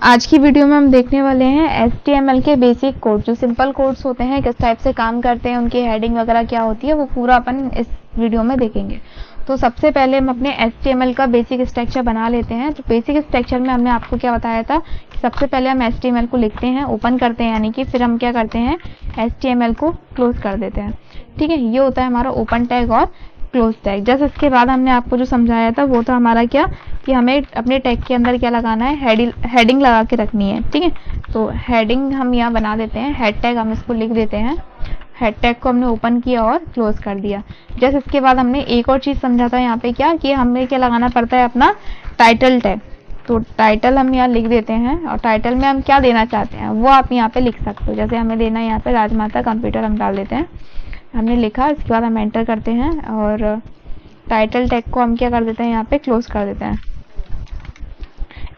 आज की वीडियो में हम देखने वाले हैं HTML के बेसिक कोड। जो सिंपल कोड्स होते हैं किस टाइप से काम करते हैं, उनकी हेडिंग वगैरह क्या होती है, वो पूरा अपन इस वीडियो में देखेंगे। तो सबसे पहले हम अपने HTML का बेसिक स्ट्रक्चर बना लेते हैं। तो बेसिक स्ट्रक्चर में हमने आपको क्या बताया था कि सबसे पहले हम HTML को लिखते हैं, ओपन करते हैं, यानी कि फिर हम क्या करते हैं HTML को क्लोज कर देते हैं। ठीक है, ये होता है हमारा ओपन टैग और क्लोज टैग। जस्ट इसके बाद हमने आपको जो समझाया था वो था हमारा क्या कि हमें अपने टैग के अंदर क्या लगाना है, हेडिंग लगा के रखनी है। ठीक है, तो हेडिंग हम यहाँ बना देते हैं, हेड टैग हम इसको लिख देते हैं। हेड टैग को हमने ओपन किया और क्लोज कर दिया। जस्ट इसके बाद हमने एक और चीज़ समझा था यहाँ पे क्या कि हमें क्या लगाना पड़ता है, अपना टाइटल टैग। तो टाइटल हम यहाँ लिख देते हैं और टाइटल में हम क्या देना चाहते हैं वो आप यहाँ पे लिख सकते हो। जैसे हमें देना है यहाँ पे राजमाता कंप्यूटर, हम डाल देते हैं, हमने लिखा। इसके बाद हम एंटर करते हैं और टाइटल टैग को हम क्या कर देते हैं, यहाँ पे क्लोज कर देते हैं।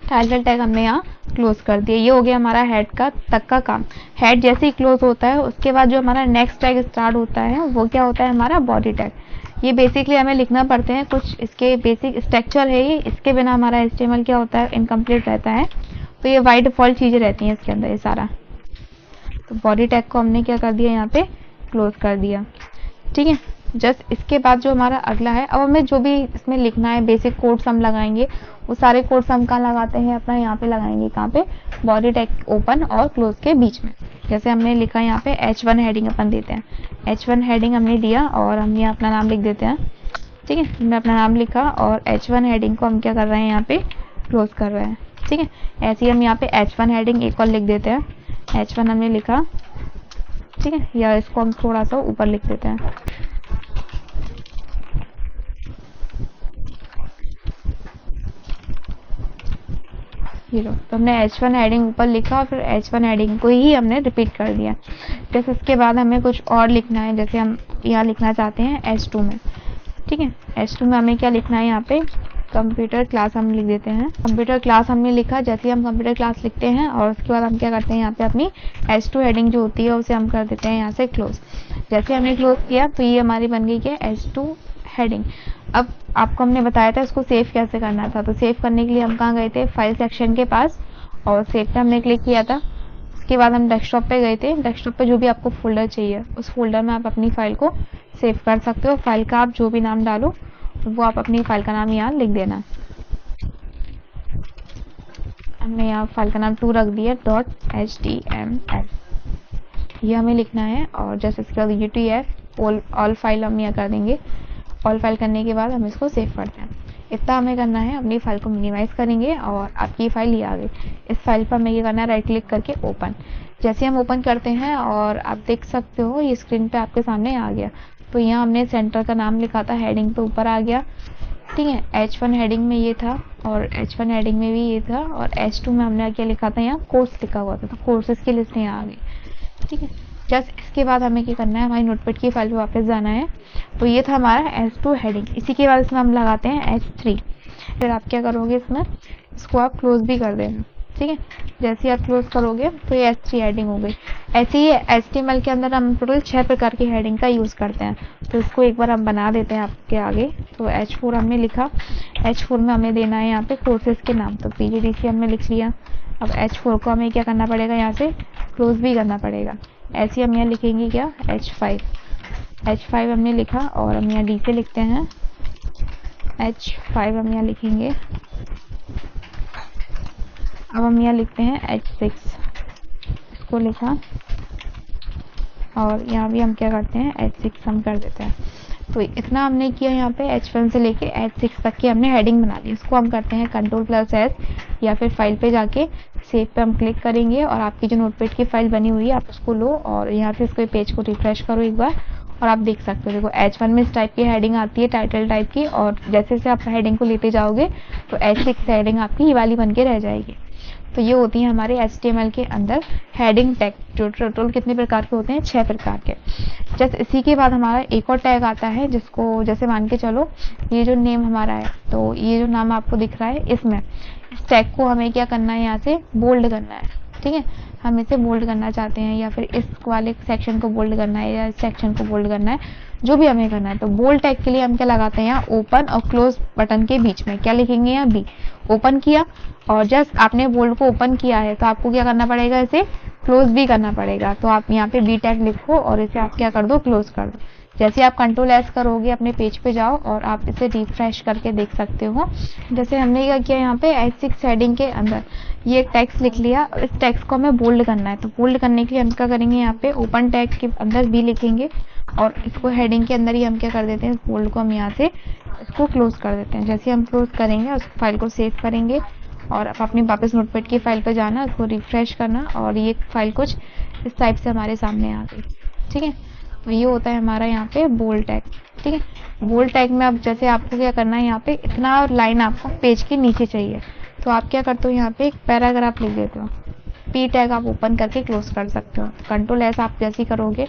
टाइटल टैग हमने यहाँ क्लोज कर दिया। ये हो गया हमारा हेड का तक का काम। हेड जैसे ही क्लोज होता है उसके बाद जो हमारा नेक्स्ट टैग स्टार्ट होता है वो क्या होता है, हमारा बॉडी टैग। ये बेसिकली हमें लिखना पड़ते हैं, कुछ इसके बेसिक स्ट्रक्चर है ये, इसके बिना हमारा HTML क्या होता है, इनकम्प्लीट रहता है। तो ये बाय डिफॉल्ट चीज़ें रहती हैं इसके अंदर ये सारा। तो बॉडी टैग को हमने क्या कर दिया, यहाँ पे क्लोज कर दिया। ठीक है, जस्ट इसके बाद जो हमारा अगला है, अब हमें जो भी इसमें लिखना है बेसिक कोड्स हम लगाएंगे, वो सारे कोड्स हम कहाँ लगाते हैं, अपना यहाँ पे लगाएंगे। कहाँ पे, बॉडी टैग ओपन और क्लोज के बीच में। जैसे हमने लिखा यहाँ पे H1 हेडिंग अपन देते हैं, H1 हेडिंग हमने दिया और हम यहाँ अपना नाम लिख देते हैं। ठीक है, हमने अपना नाम लिखा और H1 हेडिंग को हम क्या कर रहे हैं, यहाँ पे क्लोज कर रहे हैं। ठीक है, ऐसे ही हम यहाँ पे H1 हेडिंग एक और लिख देते हैं, H1 हमने लिखा। ठीक है, या इसको हम थोड़ा सा ऊपर लिख देते हैं। तो हमने H1 हेडिंग ऊपर लिखा और फिर H1 हेडिंग को ही हमने रिपीट कर दिया। जैसे इसके बाद हमें कुछ और लिखना है, जैसे हम यहाँ लिखना चाहते हैं H2 में। ठीक है, H2 में हमें क्या लिखना है, यहाँ पे कंप्यूटर क्लास हम लिख देते हैं। कंप्यूटर क्लास हमने लिखा। जैसे हम कंप्यूटर क्लास लिखते हैं और उसके बाद हम क्या करते हैं, यहाँ पे अपनी H2 हेडिंग जो होती है उसे हम कर देते हैं यहाँ से क्लोज। जैसे हमने क्लोज किया तो ये हमारी बन गई क्या, H2 हेडिंग। अब आपको हमने बताया था इसको सेव कैसे करना था। तो सेव करने के लिए हम कहाँ गए थे, फाइल सेक्शन के पास, और सेव पे हमने क्लिक किया था। उसके बाद हम डेस्कटॉप पे गए थे। डेस्कटॉप पे जो भी आपको फोल्डर चाहिए उस फोल्डर में आप अपनी फाइल को सेव कर सकते हो। फाइल का आप जो भी नाम डालो वो आप अपनी फाइल का नाम यहाँ लिख देना। हमने यहाँ फाइल का नाम 2 रख दिया, .html ये हमें लिखना है। और जैसे इसके बाद UTF ऑल फाइल हम यहाँ कर देंगे। ऑल फाइल करने के बाद हम इसको सेव करते हैं। इतना हमें करना है। अपनी फाइल को मिनिमाइज करेंगे और आपकी फाइल ये आ गई। इस फाइल पर हमें ये करना है, राइट क्लिक करके ओपन। जैसे हम ओपन करते हैं और आप देख सकते हो ये स्क्रीन पे आपके सामने आ गया। तो यहाँ हमने सेंटर का नाम लिखा था, हेडिंग पे ऊपर आ गया। ठीक है, H1 हेडिंग में ये था और H1 हेडिंग में भी ये था और H2 में हमने क्या लिखा था, यहाँ कोर्स लिखा हुआ था। तो कोर्सेज की लिस्ट यहाँ आ गई। ठीक है, जस्ट इसके बाद हमें क्या करना है, हमारी नोटपैड की फाइल पे वापस जाना है। तो ये था हमारा H2 हेडिंग। इसी के बाद इसमें हम लगाते हैं H3। फिर आप क्या करोगे, इसमें इसको आप क्लोज भी कर देना। ठीक है, जैसे ही आप क्लोज करोगे तो ये H3 हेडिंग हो गई। ऐसे ही HTML के अंदर हम टोटल 6 प्रकार की हेडिंग का यूज़ करते हैं। तो इसको एक बार हम बना देते हैं आपके आगे। तो H4 हमने लिखा। H4 में हमें देना है यहाँ पे कोर्सेज के नाम। तो PGDC हमने लिख लिया। अब H4 को हमें क्या करना पड़ेगा, यहाँ से क्लोज भी करना पड़ेगा। ऐसे हम यहाँ लिखेंगे क्या, H5 हमने लिखा और हम यहाँ D से लिखते हैं H5 हम यहाँ लिखेंगे। अब हम यहाँ लिखते हैं H6, इसको लिखा और यहाँ भी हम क्या करते हैं H6 हम कर देते हैं। तो इतना हमने किया। यहाँ पे H1 से लेके H6 तक की हमने हेडिंग बना ली। इसको हम करते हैं Ctrl+S या फिर फाइल पे जाके सेव पे हम क्लिक करेंगे और आपकी जो नोटपैड की फाइल बनी हुई है आप उसको लो और यहाँ से इसको पेज को रिफ्रेश करो एक बार और आप देख सकते हो। देखो H1 में इस टाइप की हेडिंग आती है, टाइटल टाइप की, और जैसे जैसे आप हेडिंग को लेते जाओगे तो H6 हेडिंग आपकी ये वाली बन के रह जाएगी। तो ये होती है हमारे HTML के अंदर हेडिंग टैग। जो टोटल कितने प्रकार के होते हैं, 6 प्रकार के। जस्ट इसी के बाद हमारा एक और टैग आता है जिसको, जैसे मान के चलो ये जो नेम हमारा है, तो ये जो नाम आपको दिख रहा है इसमें इस टैग को हमें क्या करना है, यहाँ से बोल्ड करना है। ठीक है, हम इसे बोल्ड करना चाहते हैं या फिर इस वाले सेक्शन को बोल्ड करना है या इस सेक्शन को बोल्ड करना है। जो भी हमें करना है। तो बोल्ड टैग के लिए हम क्या लगाते हैं यहाँ ओपन और क्लोज बटन के बीच में क्या लिखेंगे यहाँ बी, ओपन किया और जस्ट आपने बोल्ड को ओपन किया है तो आपको क्या करना पड़ेगा, इसे क्लोज भी करना पड़ेगा। तो आप यहाँ पे बी टैग लिखो और इसे आप क्या कर दो, क्लोज कर दो। जैसे आप कंट्रोल एस करोगे अपने पेज पे जाओ और आप इसे रिफ्रेश करके देख सकते हो। जैसे हमने क्या किया यहाँ पे H6 हेडिंग के अंदर ये टेक्स्ट लिख लिया, इस टेक्स्ट को हमें बोल्ड करना है। तो बोल्ड करने के लिए हम क्या करेंगे, यहाँ पे ओपन टैग के अंदर भी लिखेंगे और इसको हेडिंग के अंदर ही हम क्या कर देते हैं, इस बोल्ड को हम यहाँ से इसको क्लोज कर देते हैं। जैसे हम क्लोज करेंगे उस फाइल को सेव करेंगे और आप अपनी वापस नोटपैड की फाइल पर जाना, उसको रिफ्रेश करना और ये फाइल कुछ इस टाइप से हमारे सामने आ गई। ठीक है, तो ये होता है हमारा यहाँ पे बोल्ड टैग। ठीक है, बोल्ड टैग में अब जैसे आपको क्या करना है, यहाँ पे इतना लाइन आपको पेज के नीचे चाहिए तो आप क्या करते हो, यहाँ पे एक पैराग्राफ लिख देते हो। पी टैग आप ओपन करके क्लोज कर सकते हो। कंट्रोल एस आप जैसे ही करोगे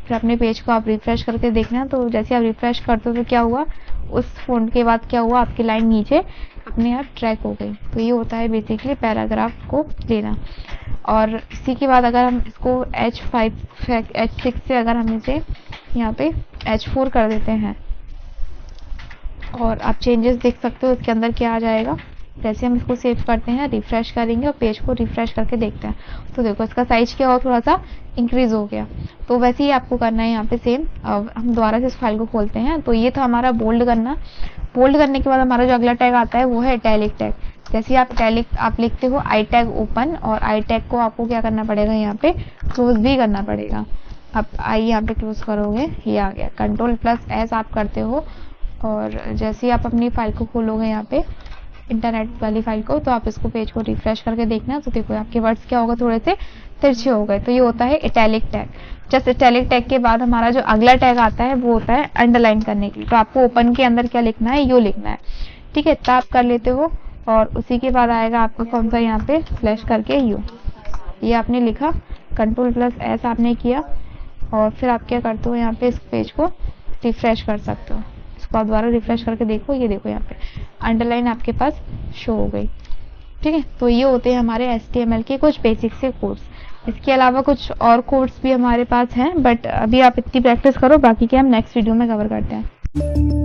फिर अपने पेज को आप रिफ्रेश करके देखना। तो जैसे आप रिफ्रेश करते हो तो क्या हुआ, उस फ़ॉन्ट के बाद क्या हुआ, आपकी लाइन नीचे अपने आप ट्रैक हो गई। तो ये होता है बेसिकली पैराग्राफ को लेना। और इसी के बाद अगर हम इसको H6 से अगर हम इसे यहाँ पे H4 कर देते हैं और आप चेंजेस देख सकते हो इसके अंदर क्या आ जाएगा। जैसे हम इसको सेव करते हैं, रिफ्रेश करेंगे और पेज को रिफ्रेश करके देखते हैं तो देखो इसका साइज क्या हो, थोड़ा सा इंक्रीज हो गया। तो वैसे ही आपको करना है यहाँ पे सेम। अब हम दोबारा से इस फाइल को खोलते हैं। तो ये था हमारा बोल्ड करना। बोल्ड करने के बाद हमारा जो अगला टैग आता है वो है इटैलिक टैग। जैसे आप इटैलिक आप लिखते हो आई टैग ओपन और आई टैग को आपको क्या करना पड़ेगा, यहाँ पे क्लोज भी करना पड़ेगा। आप आई यहाँ पे क्लोज करोगे, ये आ गया। कंट्रोल प्लस एस आप करते हो और जैसे ही आप अपनी फाइल को खोलोगे यहाँ पे इंटरनेट वाली फाइल को, तो आप इसको पेज को रिफ्रेश करके देखना। तो देखो आपके वर्ड्स क्या होगा, थोड़े से तिरछे हो गए। तो ये होता है italic tag. Just italic tag के बाद हमारा जो अगला टैग आता है वो होता है अंडरलाइन करने के लिए। तो आपको ओपन के अंदर क्या लिखना है, यू लिखना है। ठीक है, इतना आप कर लेते हो और उसी के बाद आएगा आपका कौन सा, यहाँ पे स्लैश करके यू, ये आपने लिखा। कंट्रोल प्लस एस आपने किया और फिर आप क्या करते हो, यहाँ पे इस पेज को रिफ्रेश कर सकते हो। इसको आप दोबारा रिफ्रेश करके देखो, ये देखो यहाँ पे अंडरलाइन आपके पास शो हो गई। ठीक है, तो ये होते हैं हमारे HTML के कुछ बेसिक से कोड्स। इसके अलावा कुछ और कोड्स भी हमारे पास हैं बट अभी आप इतनी प्रैक्टिस करो, बाकी के हम नेक्स्ट वीडियो में कवर करते हैं।